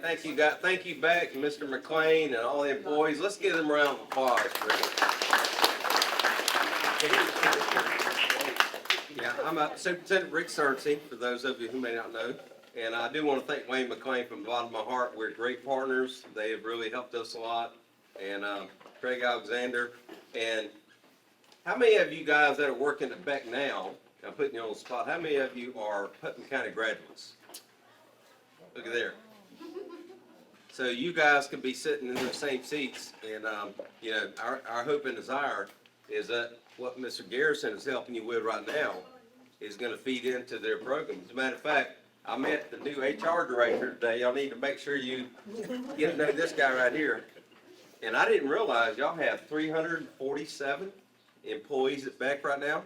Thank you, guys. Thank you, Beck, and Mr. McLean, and all the employees. Let's give them a round of applause. Yeah, I'm Superintendent Rick Cerncy, for those of you who may not know. And I do want to thank Wayne McLean from the bottom of my heart. We're great partners. They have really helped us a lot. And Craig Alexander. And how many of you guys that are working at Beck now, I'm putting you on the spot, how many of you are Putnam County graduates? Look at there. So you guys could be sitting in the same seats, and you know, our hope and desire is that what Mr. Garrison is helping you with right now is going to feed into their program. As a matter of fact, I met the new HR director today. Y'all need to make sure you get to know this guy right here. And I didn't realize y'all have 347 employees at Beck right now.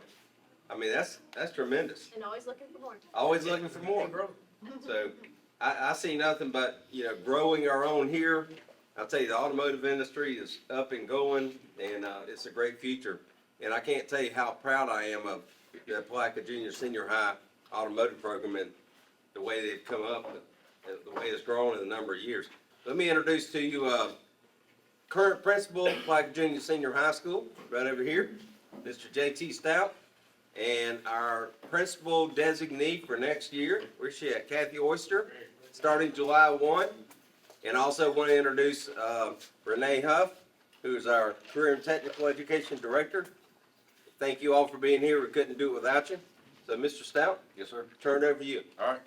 I mean, that's tremendous. And always looking for more. Always looking for more. So I see nothing but, you know, growing our own here. I'll tell you, the automotive industry is up and going, and it's a great future. And I can't tell you how proud I am of the Palatka Junior Senior High automotive program and the way they've come up, the way it's grown in a number of years. Let me introduce to you current principal of Palatka Junior Senior High School, right over here, Mr. J.T. Stout, and our principal designee for next year, where's she at, Kathy Oyster, starting July 1. And also want to introduce Renee Huff, who's our Career and Technical Education Director. Thank you all for being here. We couldn't do it without you. So, Mr. Stout. Yes, sir. Turn it over to you. All right.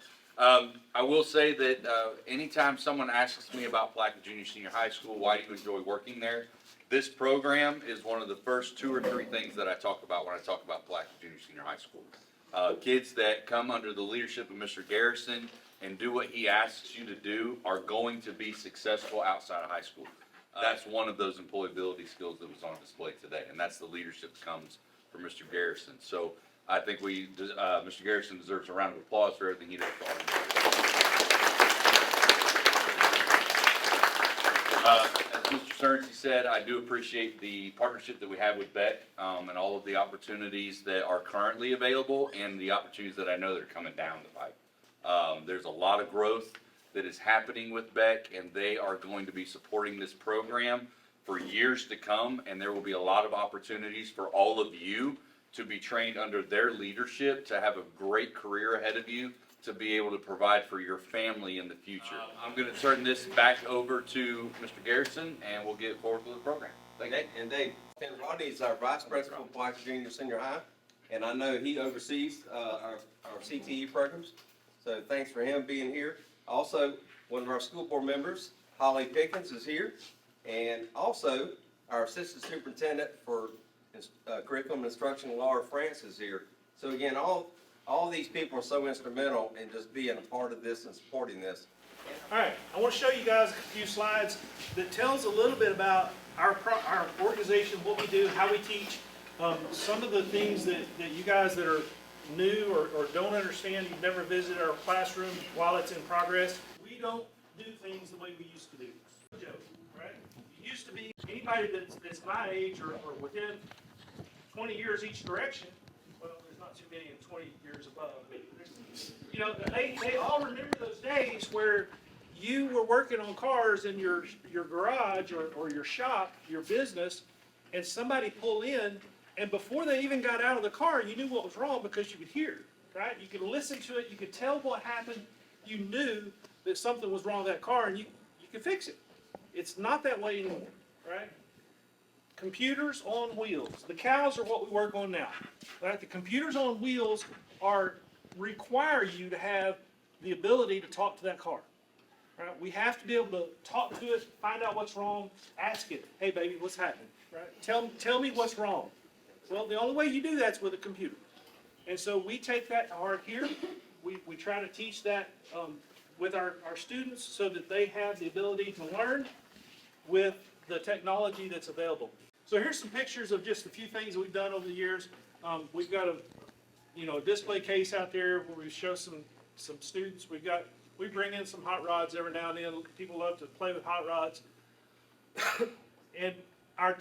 I will say that anytime someone asks me about Palatka Junior Senior High School, why do you enjoy working there? This program is one of the first 2 or 3 things that I talk about when I talk about Palatka Junior Senior High School. Kids that come under the leadership of Mr. Garrison and do what he asks you to do are going to be successful outside of high school. That's one of those employability skills that was on display today, and that's the leadership that comes from Mr. Garrison. So I think Mr. Garrison deserves a round of applause for everything he does for our As Mr. Cerncy said, I do appreciate the partnership that we have with Beck and all of the opportunities that are currently available and the opportunities that I know that are coming down the pipe. There's a lot of growth that is happening with Beck, and they are going to be supporting this program for years to come, and there will be a lot of opportunities for all of you to be trained under their leadership, to have a great career ahead of you, to be able to provide for your family in the future. I'm going to turn this back over to Mr. Garrison, and we'll get forward with the program. Thank you. And Dave, Rodney is our Vice Principal of Palatka Junior Senior High, and I know he oversees our CTE programs. So thanks for him being here. Also, one of our school board members, Holly Pickens, is here. And also, our Assistant Superintendent for Curriculum Instruction, Laura France, is here. So again, all these people are so instrumental in just being a part of this and supporting this. All right, I want to show you guys a few slides that tells a little bit about our organization, what we do, how we teach, some of the things that you guys that are new or don't understand, you've never visited our classroom while it's in progress. We don't do things the way we used to do. Joke, right? It used to be anybody that's my age or within 20 years each direction. Well, there's not too many in 20 years above. You know, they all remember those days where you were working on cars in your garage or your shop, your business, and somebody pulled in, and before they even got out of the car, you knew what was wrong because you could hear, right? You could listen to it, you could tell what happened, you knew that something was wrong with that car, and you could fix it. It's not that way anymore, right? Computers on wheels. The cows are what we work on now, right? The computers on wheels require you to have the ability to talk to that car, right? We have to be able to talk to it, find out what's wrong, ask it, hey baby, what's happening, right? Tell me what's wrong. Well, the only way you do that's with a computer. And so we take that to heart here. We try to teach that with our students so that they have the ability to learn with the technology that's available. So here's some pictures of just a few things that we've done over the years. We've got a display case out there where we show some students. We bring in some hot rods every now and then. People love to play with hot rods. And our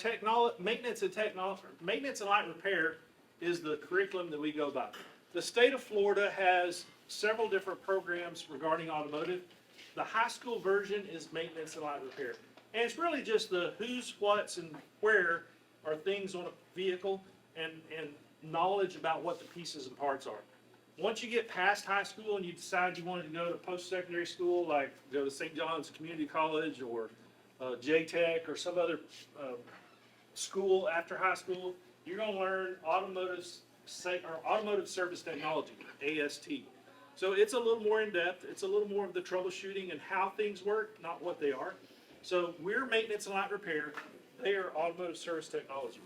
maintenance and light repair is the curriculum that we go by. The state of Florida has several different programs regarding automotive, The high school version is maintenance and light repair. And it's really just the who's, what's, and where are things on a vehicle and knowledge about what the pieces and parts are. Once you get past high school and you decide you wanted to go to post-secondary school, like go to St. John's Community College or J-Tech or some other school after high school, you're gonna learn automotive service technology, AST. So it's a little more in-depth, it's a little more of the troubleshooting and how things work, not what they are. So we're maintenance and light repair, they are automotive service technology.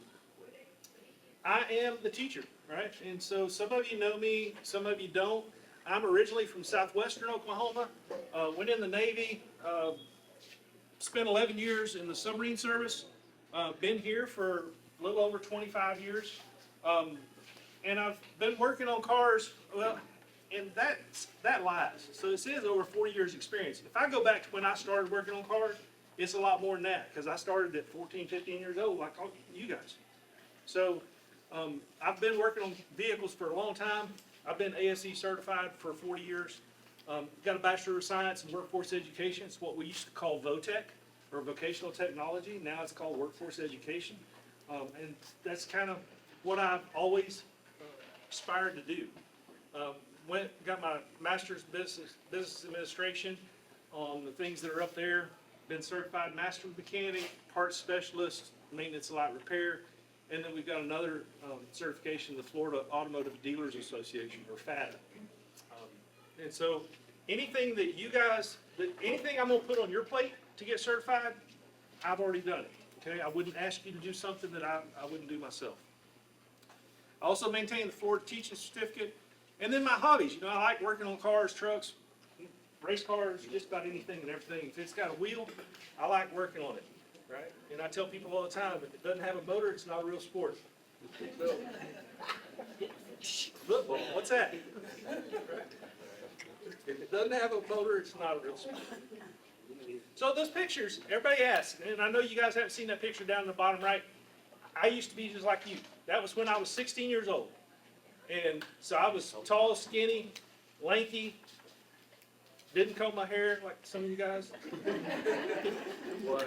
I am the teacher, right? And so some of you know me, some of you don't. I'm originally from southwestern Oklahoma, went in the Navy, spent 11 years in the submarine service, been here for a little over 25 years. And I've been working on cars, well, and that lies. So it says over 40 years experience. If I go back to when I started working on cars, it's a lot more than that, because I started at 14, 15 years old, like all you guys. So I've been working on vehicles for a long time. I've been ASE certified for 40 years. Got a Bachelor of Science in Workforce Education. It's what we used to call VOTEC, or Vocational Technology. Now it's called Workforce Education. And that's kind of what I've always aspired to do. Got my Master's Business Administration on the things that are up there. Been certified Master Mechanic, Parts Specialist, Maintenance and Light Repair. And then we've got another certification, the Florida Automotive Dealers Association, or FADA. And so anything that you guys, anything I'm gonna put on your plate to get certified, I've already done it, okay? I wouldn't ask you to do something that I wouldn't do myself. I also maintain the Florida Teaching Certificate. And then my hobbies, you know, I like working on cars, trucks, race cars, just about anything and everything. If it's got a wheel, I like working on it, right? And I tell people all the time, if it doesn't have a motor, it's not a real sport. So, look, what's that? If it doesn't have a motor, it's not a real sport. So those pictures, everybody asks, and I know you guys haven't seen that picture down in the bottom right. I used to be just like you. That was when I was 16 years old. And so I was tall, skinny, lanky, didn't comb my hair like some of you guys. All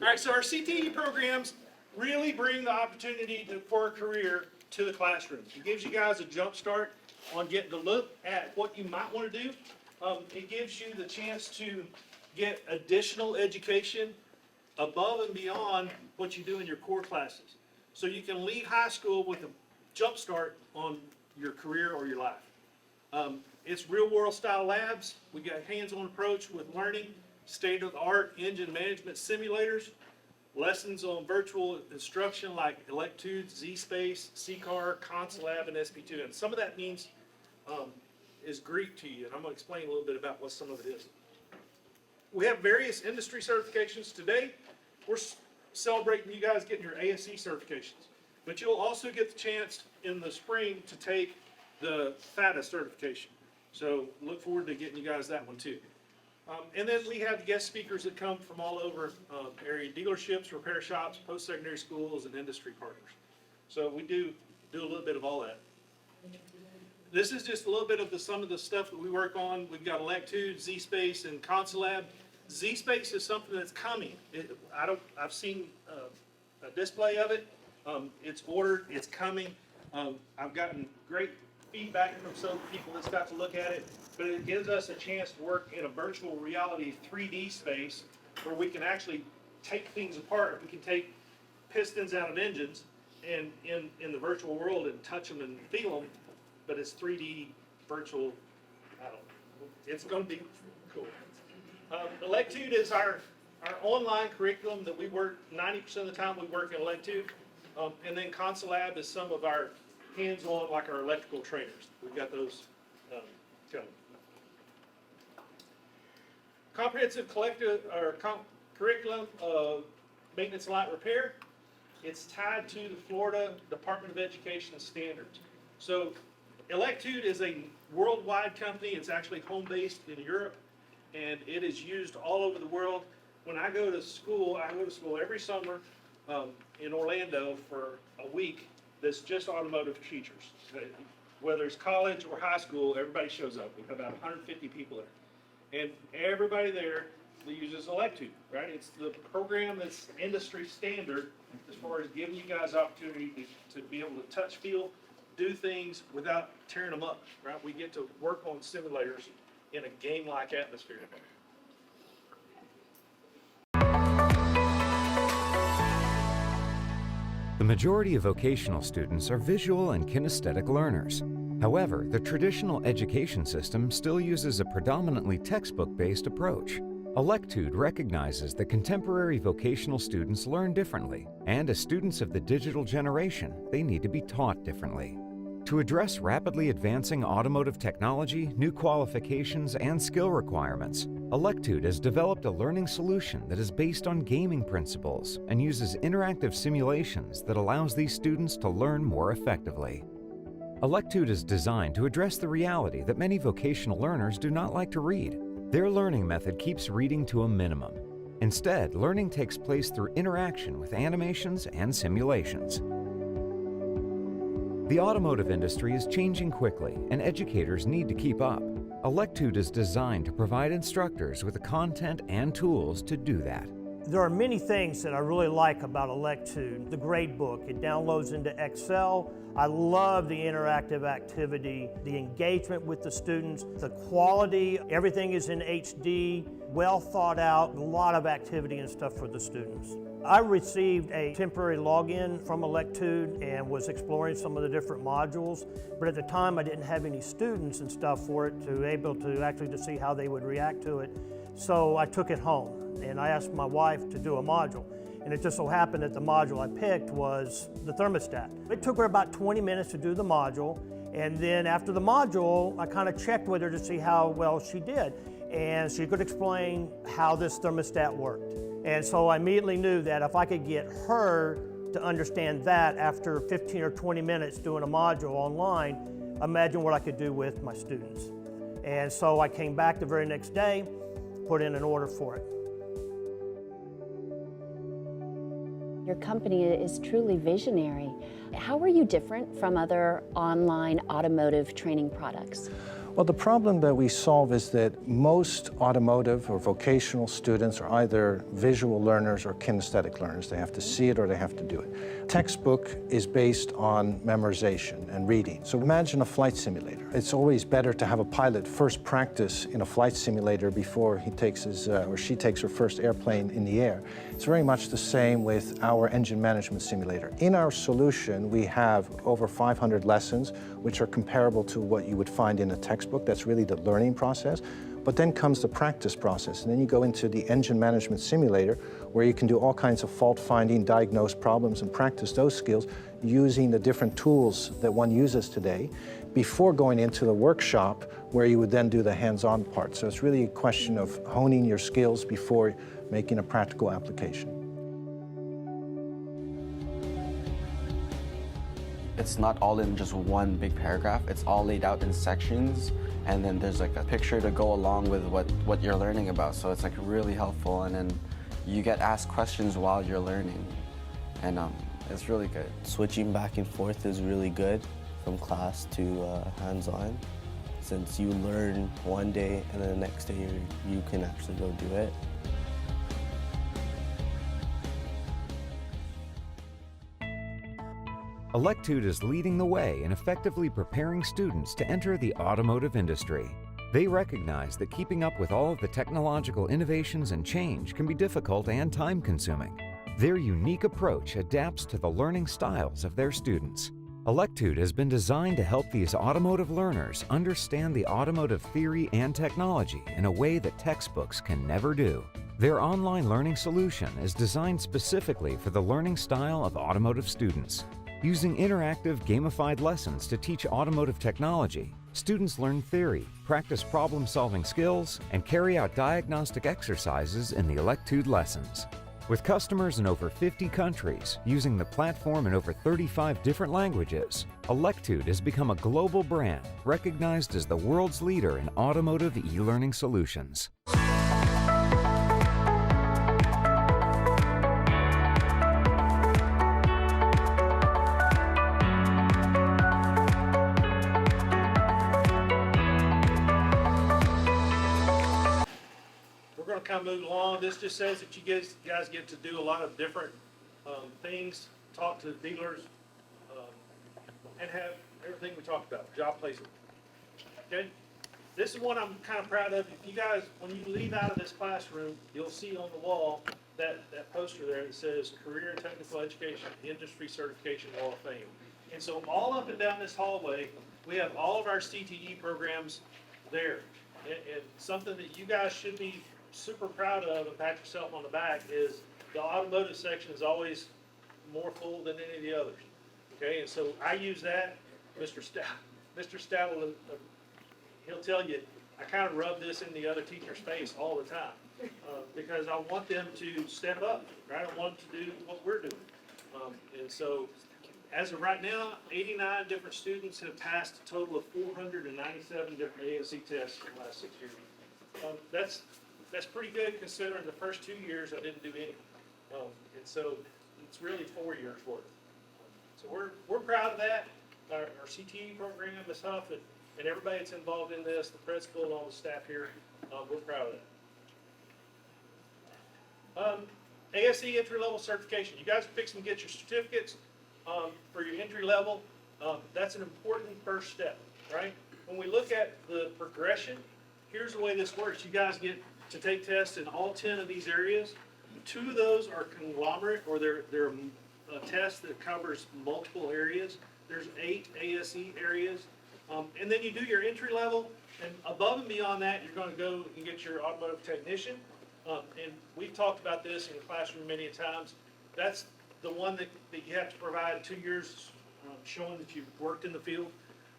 right, so our CTE programs really bring the opportunity for a career to the classroom. It gives you guys a jump start on getting to look at what you might want to do. It gives you the chance to get additional education above and beyond what you do in your core classes. So you can leave high school with a jump start on your career or your life. It's real world style labs. We got hands-on approach with learning, state-of-the-art engine management simulators, lessons on virtual instruction like Electude, Z-Space, C-Car, ConsolLab, and SP2. And some of that means is Greek to you, and I'm going to explain a little bit about what some of it is. We have various industry certifications today. We're celebrating you guys getting your ASE certifications, but you'll also get the chance in the spring to take the FADA certification. So look forward to getting you guys that one too. And then we have guest speakers that come from all over area dealerships, repair shops, post-secondary schools, and industry partners. So we do a little bit of all that. This is just a little bit of some of the stuff that we work on. We've got Electude, Z-Space, and ConsolLab. Z-Space is something that's coming. I've seen a display of it. It's ordered, it's coming. I've gotten great feedback from some people that's got to look at it, but it gives us a chance to work in a virtual reality 3D space where we can actually take things apart. We can take pistons out of engines and in the virtual world and touch them and feel them, but it's 3D virtual. I don't know. It's going to be cool. Electude is our online curriculum that we work 90% of the time. We work in Electude, and then ConsolLab is some of our hands-on, like our electrical trainers. We've got those coming. Comprehensive curriculum of maintenance and light repair. It's tied to the Florida Department of Education standards. So Electude is a worldwide company. It's actually home-based in Europe, and it is used all over the world. When I go to school every summer in Orlando for a week that's just automotive teachers. whether it's college or high school, everybody shows up. We have about 150 people there. And everybody there uses Electude, right? It's the program that's industry standard as far as giving you guys opportunity to be able to touch, feel, do things without tearing them up, right? We get to work on simulators in a game-like atmosphere. The majority of vocational students are visual and kinesthetic learners. However, the traditional education system still uses a predominantly textbook-based approach. Electude recognizes that contemporary vocational students learn differently, and as students of the digital generation, they need to be taught differently. To address rapidly advancing automotive technology, new qualifications, and skill requirements, Electude has developed a learning solution that is based on gaming principles and uses interactive simulations that allows these students to learn more effectively. Electude is designed to address the reality that many vocational learners do not like to read. Their learning method keeps reading to a minimum. Instead, learning takes place through interaction with animations and simulations. The automotive industry is changing quickly, and educators need to keep up. Electude is designed to provide instructors with the content and tools to do that. There are many things that I really like about Electude. The grade book, it downloads into Excel. I love the interactive activity, the engagement with the students, the quality, everything is in HD, well thought out, a lot of activity and stuff for the students. I received a temporary login from Electude and was exploring some of the different modules, but at the time I didn't have any students and stuff for it to able to actually to see how they would react to it. So I took it home and I asked my wife to do a module. And it just so happened that the module I picked was the thermostat. It took her about 20 minutes to do the module, and then after the module, I kind of checked with her to see how well she did. And she could explain how this thermostat worked. And so I immediately knew that if I could get her to understand that after 15 or 20 minutes doing a module online, imagine what I could do with my students. And so I came back the very next day, put in an order for it. Your company is truly visionary. How are you different from other online automotive training products? Well, the problem that we solve is that most automotive or vocational students are either visual learners or kinesthetic learners. They have to see it or they have to do it. Textbook is based on memorization and reading. So imagine a flight simulator. It's always better to have a pilot first practice in a flight simulator before he takes his or she takes her first airplane in the air. It's very much the same with our engine management simulator. In our solution, we have over 500 lessons, which are comparable to what you would find in a textbook. That's really the learning process. But then comes the practice process, and then you go into the engine management simulator, where you can do all kinds of fault finding, diagnose problems, and practice those skills using the different tools that one uses today, before going into the workshop, where you would then do the hands-on part. So it's really a question of honing your skills before making a practical application. It's not all in just one big paragraph. It's all laid out in sections, and then there's like a picture to go along with what you're learning about. So it's like really helpful, and then you get asked questions while you're learning, and it's really good. Switching back and forth is really good from class to hands-on, since you learn one day and then the next day you can actually go do it. Electude is leading the way in effectively preparing students to enter the automotive industry. They recognize that keeping up with all of the technological innovations and change can be difficult and time-consuming. Their unique approach adapts to the learning styles of their students. Electude has been designed to help these automotive learners understand the automotive theory and technology in a way that textbooks can never do. Their online learning solution is designed specifically for the learning style of automotive students. Using interactive, gamified lessons to teach automotive technology, students learn theory, practice problem-solving skills, and carry out diagnostic exercises in the Electude lessons. With customers in over 50 countries, using the platform in over 35 different languages, Electude has become a global brand recognized as the world's leader in automotive e-learning solutions. move along. This just says that you guys get to do a lot of different things, talk to dealers, and have everything we talked about, job placement. Okay? This is one I'm kind of proud of. If you guys, when you leave out of this classroom, you'll see on the wall that poster there that says Career and Technical Education Industry Certification Wall of Fame. And so all up and down this hallway, we have all of our CTE programs there. And something that you guys should be super proud of and pat yourself on the back is the automotive section is always more full than any of the others. Okay, and so I use that. Mr. Stout, he'll tell you, I kind of rub this in the other teacher's face all the time because I want them to step up, right? I want them to do what we're doing. And so as of right now, 89 different students have passed a total of 497 different ASE tests in the last 6 years. That's pretty good considering the first 2 years I didn't do any. And so it's really 4 years worth. So we're proud of that. Our CTE program, Ms. Huff, and everybody that's involved in this, the principal and all the staff here, we're proud of that. ASE entry-level certification. You guys are fixing to get your certificates for your entry level. That's an important first step, right? When we look at the progression, here's the way this works. You guys get to take tests in all 10 of these areas. 2 of those are conglomerate, or they're a test that covers multiple areas. There's 8 ASE areas. And then you do your entry level, and above and beyond that, you're going to go and get your automotive technician. And we've talked about this in the classroom many times. That's the one that you have to provide 2 years showing that you've worked in the field.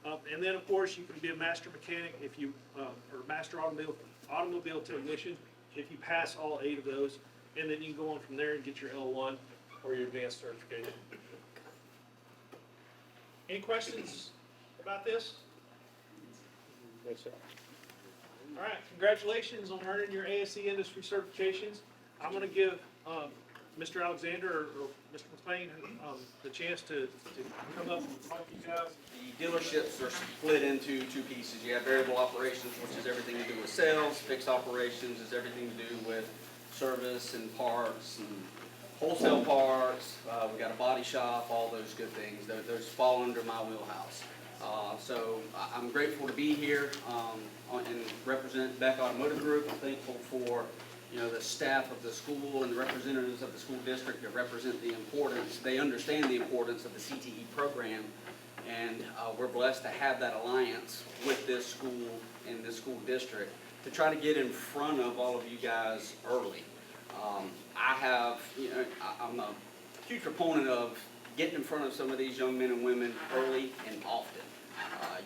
And then, of course, you can be a master mechanic if you, or master automobile technician if you pass all 8 of those. And then you can go on from there and get your L1 or your advanced certification. Any questions about this? Yes, sir. All right, congratulations on earning your ASE industry certifications. I'm going to give Mr. Alexander or Mr. McLean the chance to come up and talk to you guys. The dealerships are split into 2 pieces. You have variable operations, which is everything to do with sales. Fixed operations is everything to do with service and parts and wholesale parts. We got a body shop, all those good things. Those fall under my wheelhouse. So I'm grateful to be here and represent Beck Automotive Group. I'm thankful for the staff of the school and the representatives of the school district that represent the importance. They understand the importance of the CTE program, and we're blessed to have that alliance with this school and this school district to try to get in front of all of you guys early. I'm a huge proponent of getting in front of some of these young men and women early and often.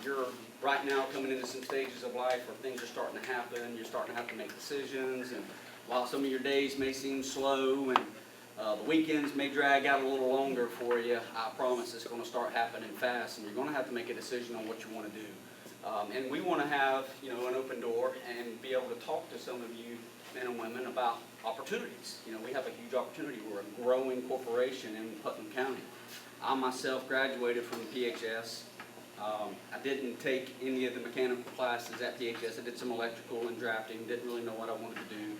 You're right now coming into some stages of life where things are starting to happen. You're starting to have to make decisions, and while some of your days may seem slow and the weekends may drag out a little longer for you, I promise it's going to start happening fast, and you're going to have to make a decision on what you want to do. And we want to have an open door and be able to talk to some of you men and women about opportunities. We have a huge opportunity. We're a growing corporation in Putnam County. I myself graduated from PHS. I didn't take any of the mechanical classes at PHS. I did some electrical and drafting, didn't really know what I wanted to do.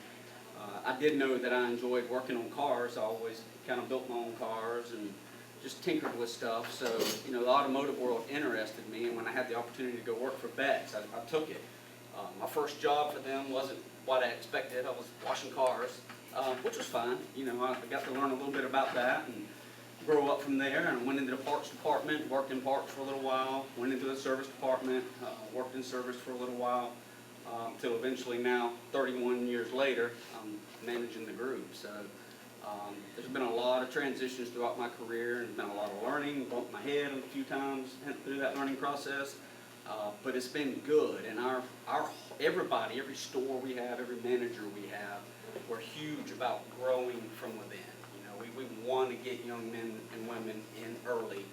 I did know that I enjoyed working on cars. I always kind of built my own cars and just tinkered with stuff. So, the automotive world interested me, and when I had the opportunity to go work for Beck's, I took it. My first job for them wasn't what I expected. I was washing cars, which was fine. I got to learn a little bit about that and grow up from there, and went into the parts department, worked in parts for a little while, went into the service department, worked in service for a little while, until eventually now, 31 years later, I'm managing the group. So there's been a lot of transitions throughout my career, and been a lot of learning, bumped my head a few times through that learning process, but it's been good. And everybody, every store we have, every manager we have, we're huge about growing from within. We want to get young men and women in early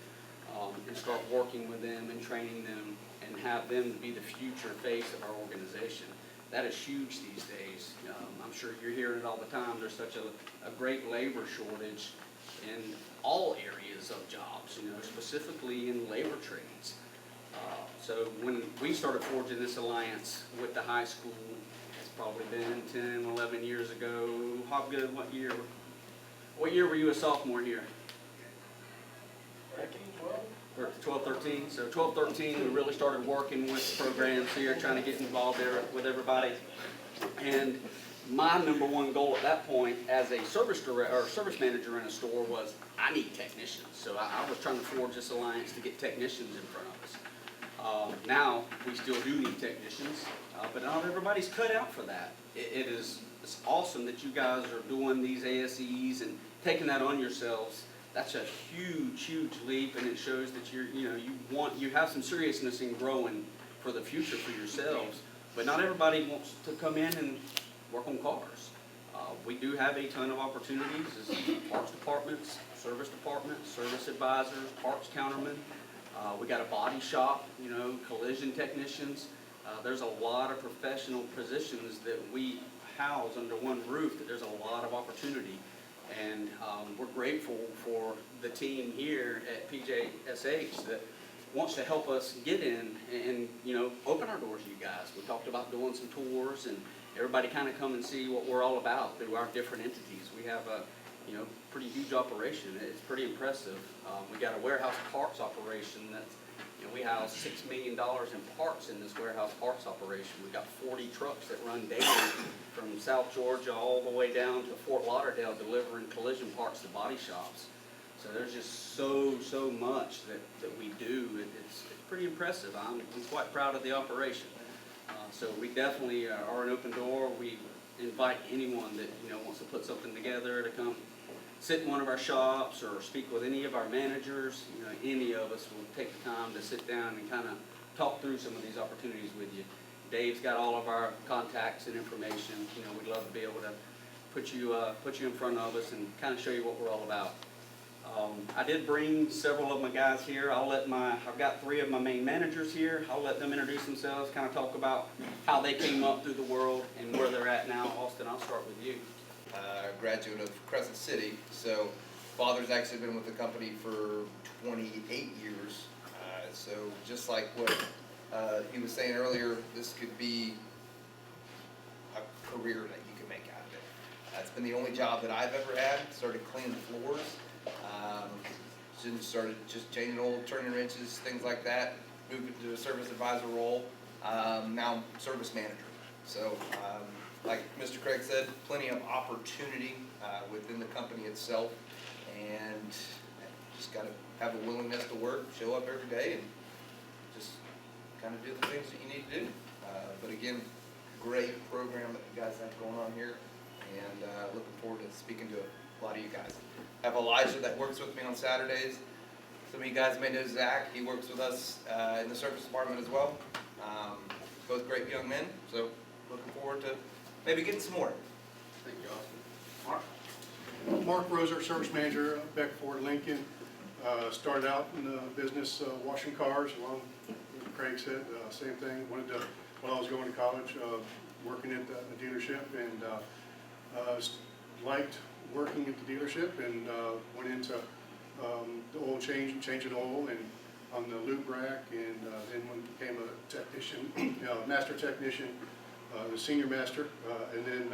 and start working with them and training them and have them be the future face of our organization. That is huge these days. I'm sure you're hearing it all the time. There's such a great labor shortage in all areas of jobs, specifically in labor trades. So when we started forging this alliance with the high school, probably been 10, 11 years ago. Hobgood, what year? What year were you a sophomore here? 12, 13. So 12, 13, we really started working with programs here, trying to get involved there with everybody. And my number one goal at that point as a service manager in a store was I need technicians. So I was trying to forge this alliance to get technicians in front of us. Now we still do need technicians, but not everybody's cut out for that. It's awesome that you guys are doing these ASEs and taking that on yourselves. That's a huge, huge leap, and it shows that you have some seriousness in growing for the future for yourselves. But not everybody wants to come in and work on cars. We do have a ton of opportunities as parts departments, service advisors, parts countermen. We got a body shop, collision technicians. There's a lot of professional positions that we house under one roof, that there's a lot of opportunity. And we're grateful for the team here at PJSH that wants to help us get in and open our doors to you guys. We talked about doing some tours and everybody kind of come and see what we're all about through our different entities. We have a pretty huge operation. It's pretty impressive. We got a warehouse parts operation that's we house $6 million in parts in this warehouse parts operation. We've got 40 trucks that run daily from South Georgia all the way down to Fort Lauderdale delivering collision parts to body shops. So there's just so much that we do. It's pretty impressive. I'm quite proud of the operation. So we definitely are an open door. We invite anyone that wants to put something together to come sit in one of our shops or speak with any of our managers. Any of us will take the time to sit down and kind of talk through some of these opportunities with you. Dave's got all of our contacts and information. We'd love to be able to put you in front of us and kind of show you what we're all about. I did bring several of my guys here. I've got 3 of my main managers here. I'll let them introduce themselves, kind of talk about how they came up through the world and where they're at now. Austin, I'll start with you. Graduate of Crescent City, so father's actually been with the company for 28 years. So just like what he was saying earlier, this could be a career that you can make out of it. It's been the only job that I've ever had. Started cleaning floors, started just changing oil, turning wrenches, things like that. Moved into a service advisor role. Now I'm service manager. So like Mr. Craig said, plenty of opportunity within the company itself, and just got to have a willingness to work, show up every day, and just kind of do the things that you need to do. But again, great program that you guys have going on here, and looking forward to speaking to a lot of you guys. I have Elijah that works with me on Saturdays. Some of you guys may know Zach. He works with us in the service department as well. Both great young men, so looking forward to maybe getting some more. Thank you, Austin. Mark? Mark Roser, service manager at Beck Ford Lincoln. Started out in the business washing cars, along with Craig said, same thing. Wanted to, while I was going to college, working at the dealership, and liked working at the dealership, and went into the oil changing oil, and on the lube rack, and then became a technician, master technician, the senior master, and then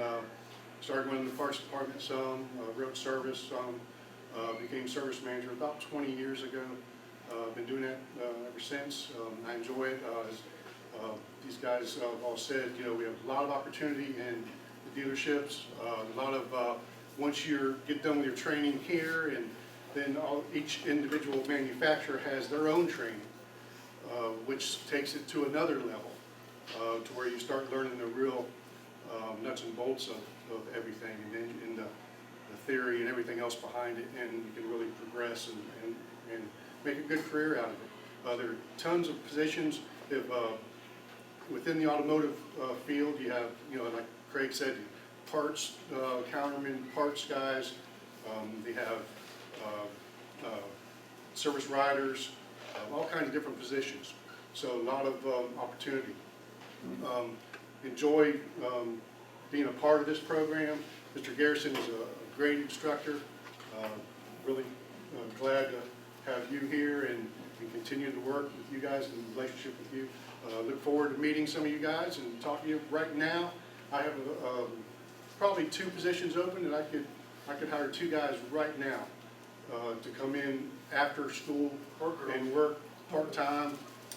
started running the parts department some, wrote service some, became service manager about 20 years ago. Been doing that ever since. I enjoy it. As these guys all said, we have a lot of opportunity in the dealerships. A lot of once you get done with your training here, and then each individual manufacturer has their own training, which takes it to another level, to where you start learning the real nuts and bolts of everything, and then in the theory and everything else behind it, and you can really progress and make a good career out of it. There are tons of positions. If, within the automotive field, you have, like Craig said, parts countermen, parts guys. They have service riders, all kinds of different positions. So a lot of opportunity. Enjoy being a part of this program. Mr. Garrison is a great instructor. Really glad to have you here and continue to work with you guys in relationship with you. Look forward to meeting some of you guys and talking to you. Right now, I have probably 2 positions open, and I could hire 2 guys right now to come in after school and work part-time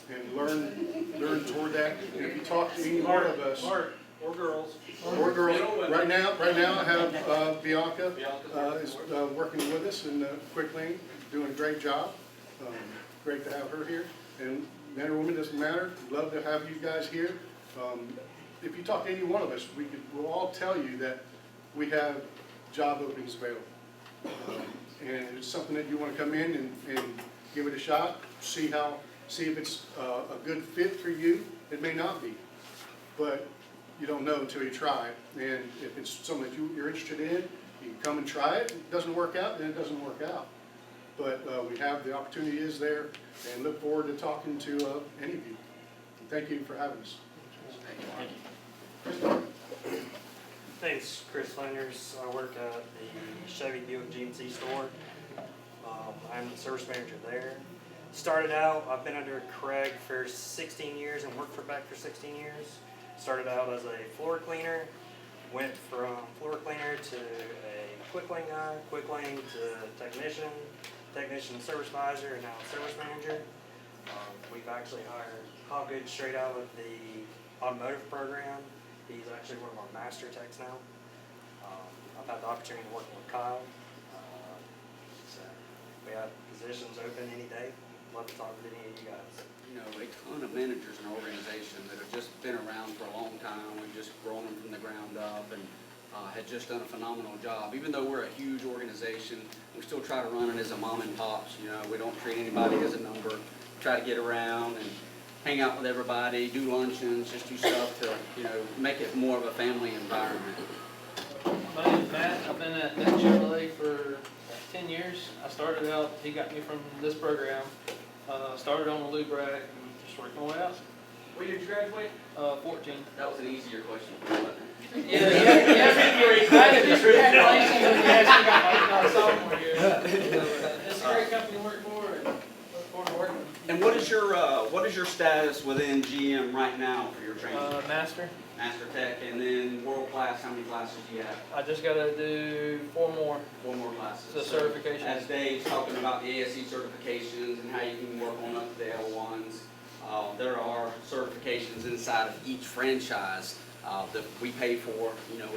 and learn toward that. And if you talk to any one of us, Or girls. right now I have Bianca is working with us in Quick Lane, doing a great job. Great to have her here. And man or woman, doesn't matter. Love to have you guys here. If you talk to any one of us, we'll all tell you that we have job openings available. And it's something that you want to come in and give it a shot, see if it's a good fit for you. It may not be, but you don't know until you try it. And if it's something that you're interested in, you can come and try it. If it doesn't work out, then it doesn't work out. But we have the opportunity is there, and look forward to talking to any of you. Thank you for having us. Thanks, Chris Flanders. I work at the Chevy Buick GMC store. I'm the service manager there. Started out, I've been under Craig for 16 years and worked for Beck for 16 years. Started out as a floor cleaner, went from floor cleaner to a quick lane guy, quick lane to technician service advisor, and now service manager. We've actually hired Hobgood straight out of the automotive program. He's actually one of our master techs now. I've had the opportunity to work with Kyle. So we have positions open any day. Love to talk with any of you guys. You know, a ton of managers in our organization that have just been around for a long time. We've just grown them from the ground up and had just done a phenomenal job. Even though we're a huge organization, we still try to run it as a mom and pops. You know, we don't treat anybody as a number. Try to get around and hang out with everybody, do luncheons, just do stuff to, you know, make it more of a family environment. My name's Matt. I've been at Beck Chevrolet for 10 years. I started out, he got me from this program. Started on the lube rack and just worked my way out. What year did you graduate? 14. That was an easier question for me, wasn't it? It's a great company to work for and look forward to working. And what is your status within GM right now for your training? Master. Master Tech, and then World Class, how many classes do you have? I just got to do 4 more. 4 more classes. The certification. As Dave's talking about the ASE certifications and how you can work on up to the L1s, there are certifications inside of each franchise that we pay for. You know,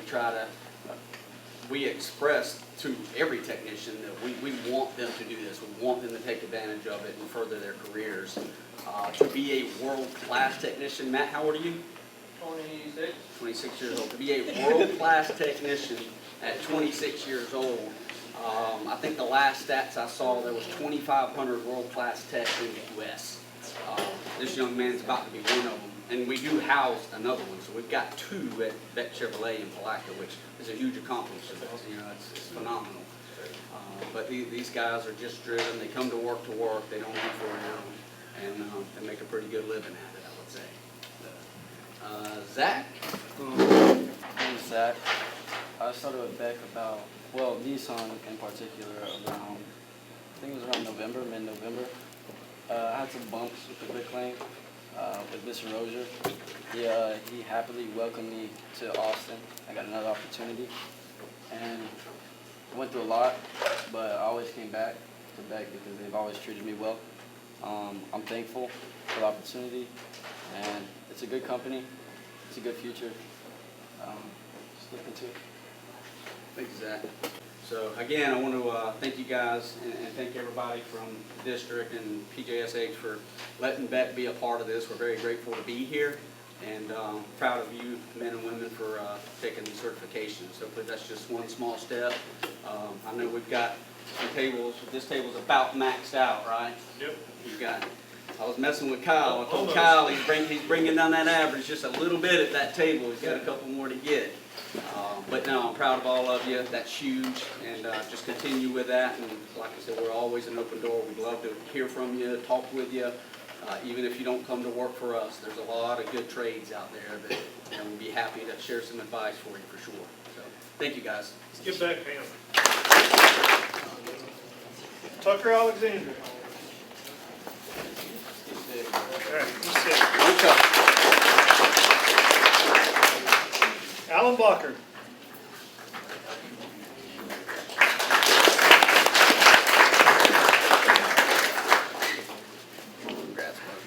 we express to every technician that we want them to do this. We want them to take advantage of it and further their careers. To be a world-class technician, Matt, how old are you? 26. 26 years old. To be a world-class technician at 26 years old, I think the last stats I saw, there was 2,500 world-class techs in the U.S. This young man's about to be one of them. And we do house another one, so we've got 2 at Beck Chevrolet in Palatka, which is a huge accomplishment. You know, it's phenomenal. But these guys are just driven. They come to work, they don't look for it, and they make a pretty good living at it, I would say. Zach? I'm Zach. I started with Beck Nissan in particular, around, I think it was around November, mid-November. I had some bumps with the quick lane with Mr. Rozier. He happily welcomed me to Austin. I got another opportunity, and I went through a lot, but I always came back to Beck because they've always treated me well. I'm thankful for the opportunity, and it's a good company. It's a good future. Just looking to it. Thanks, Zach. So again, I want to thank you guys and thank everybody from the district and PJSH for letting Beck be a part of this. We're very grateful to be here, and proud of you men and women for taking these certifications. Hopefully that's just one small step. I know we've got some tables. This table's about maxed out, right? Yep. You've got. I was messing with Kyle. I told Kyle he's bringing down that average just a little bit at that table. He's got a couple more to get. But no, I'm proud of all of you. That's huge, and just continue with that. And like I said, we're always an open door. We'd love to hear from you, talk with you, even if you don't come to work for us. There's a lot of good trades out there that we'd be happy to share some advice for you for sure. So thank you guys. Let's give back Pam. Tucker Alexander. All right, you sit. Alan Blocker. Congrats, bud.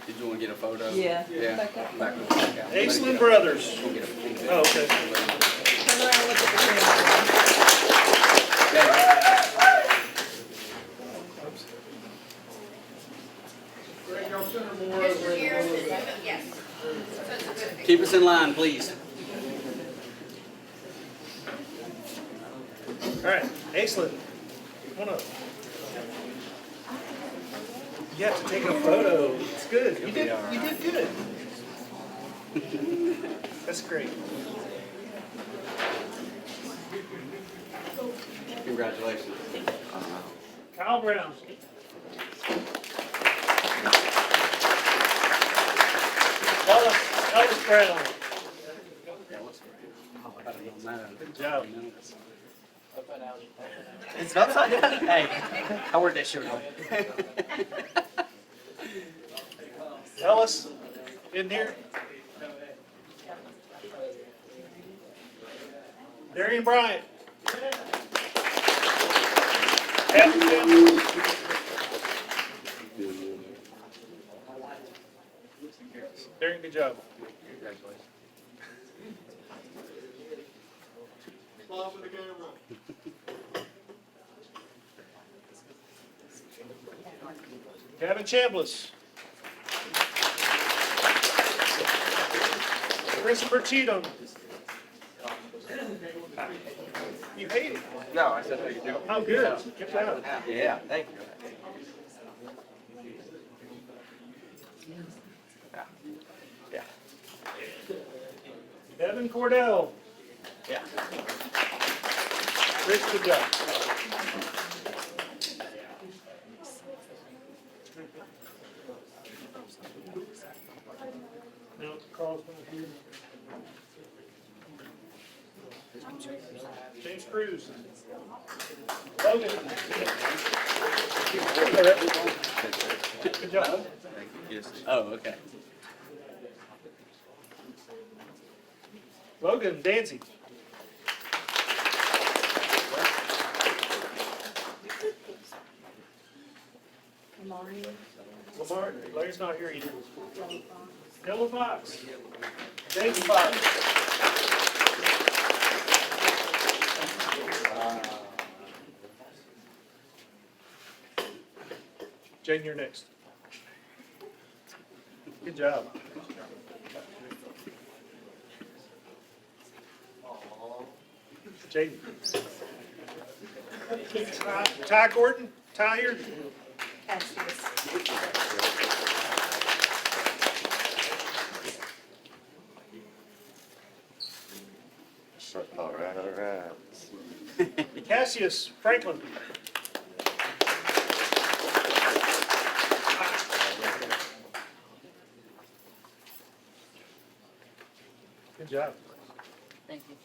Did you want to get a photo? Yeah. Yeah. Back up. Back up. Aislinn Brothers. We'll get a photo. Oh, okay. Turn around and look at the camera. Keep us in line, please. All right, Aislinn, come on up. You have to take a photo. It's good. You did good. That's great. Congratulations. Kyle Brown. Ellis Brown. Good job. It's upside down. Hey, I worked that shirt on. Ellis, in here. Darian Bryant. Captain Jim. Darian, good job. Congratulations. Smile for the camera. Gavin Chambliss. Christopher Cheatham. You hate it. No, I said how you doing. Oh, good. Good job. Yeah, thank you. Yeah. Devin Cordell. Yeah. Rich, good job. Now, Carl's not here. James Cruz. Logan. Good job. Oh, okay. Logan Dancy. Lamar, Larry's not here either. Dylan Fox. James Fox. Jane, you're next. Good job. Jaden. Ty Gordon, Ty here. All right. Cassius Franklin. Good job. Thank you.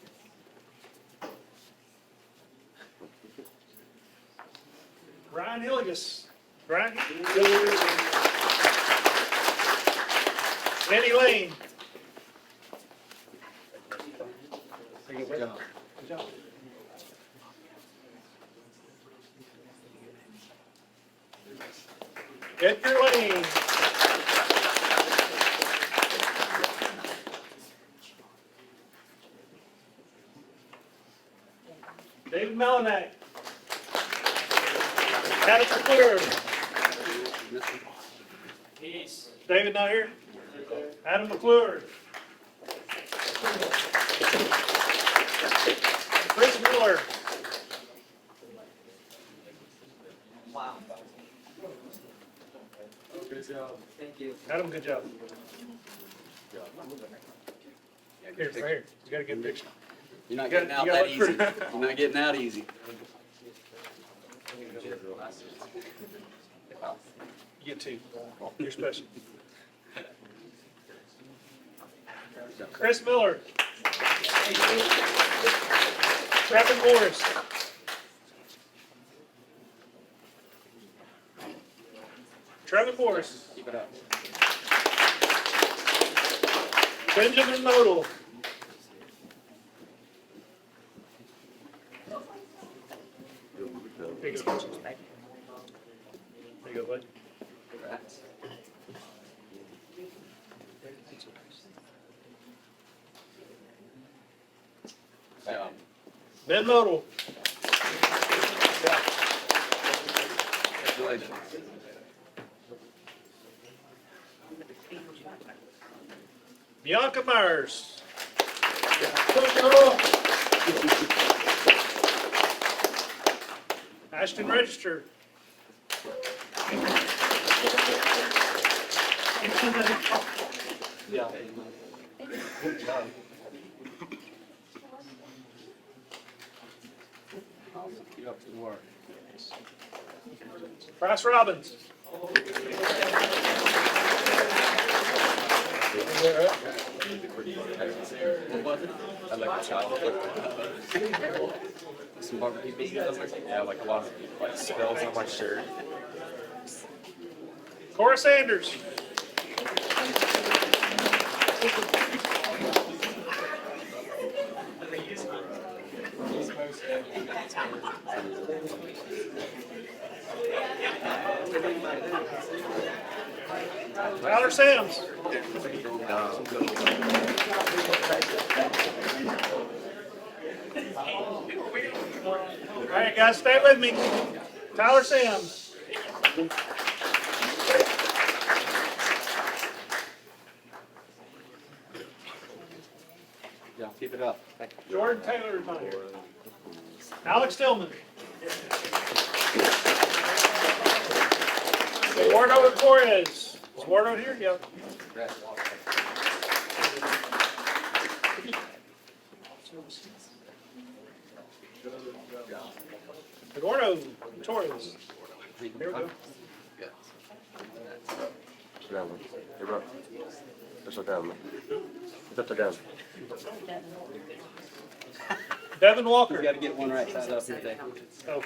Ryan Hilligus. Ryan. Eddie Lane. Good job. Good job. Edgar Lane. David Melinak. Adam McClure. David not here? Adam McClure. Chris Miller. Wow. Good job. Thank you. Adam, good job. Here, right here. You got a good picture. You're not You got- getting out you got that to easy. look pretty. You're not getting out easy. You get two. You're special. Chris Miller. Trevor Morris. Trevor Morris. Keep it up. Benjamin Modal. There you go. There you go, bud. Ben Modal. Congratulations. Bianca Myers. Ashton Register. Yeah. Good job. Keep up the work. Bryce Robbins. I like the chocolate. Some barbecue beans. Yeah, like a lot of like spills on my shirt. Cora Sanders. Tyler Sams. All right, guys, stay with me. Tyler Sams. Yeah, keep it up. Jordan Taylor is on here. Alex Tillman. Eduardo Torres. Is Eduardo here? Yep. Eduardo Torres. Here we go. Down, man. Hey, bro. Let's look down, man. Let's look down. Devin Walker. You got to get one right side up today. Oh.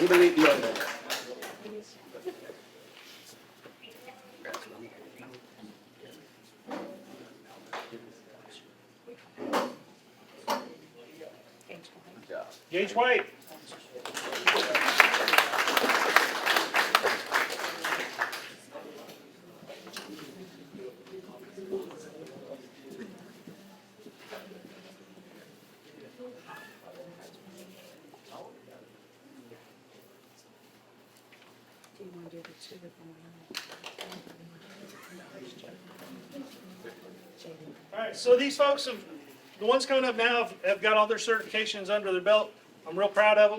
We believe you on that. Gage White. All right, so these folks have, the ones coming up now have got all their certifications under their belt. I'm real proud of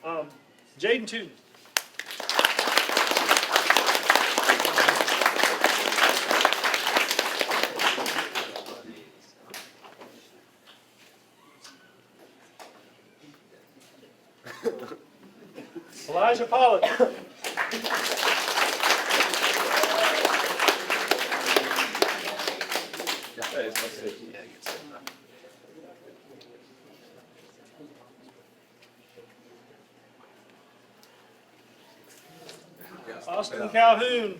them. Jaden Tooten. Elijah Pollock. Austin Calhoun.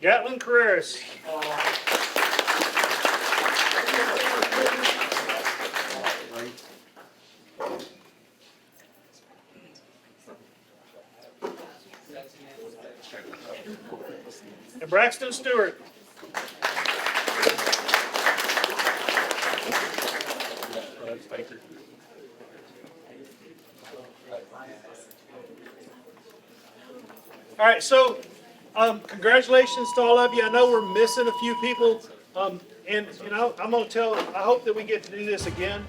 Gatlin Carreras. And Braxton Stewart. All right, so congratulations to all of you. I know we're missing a few people, and you know I'm gonna tell. I hope that we get to do this again.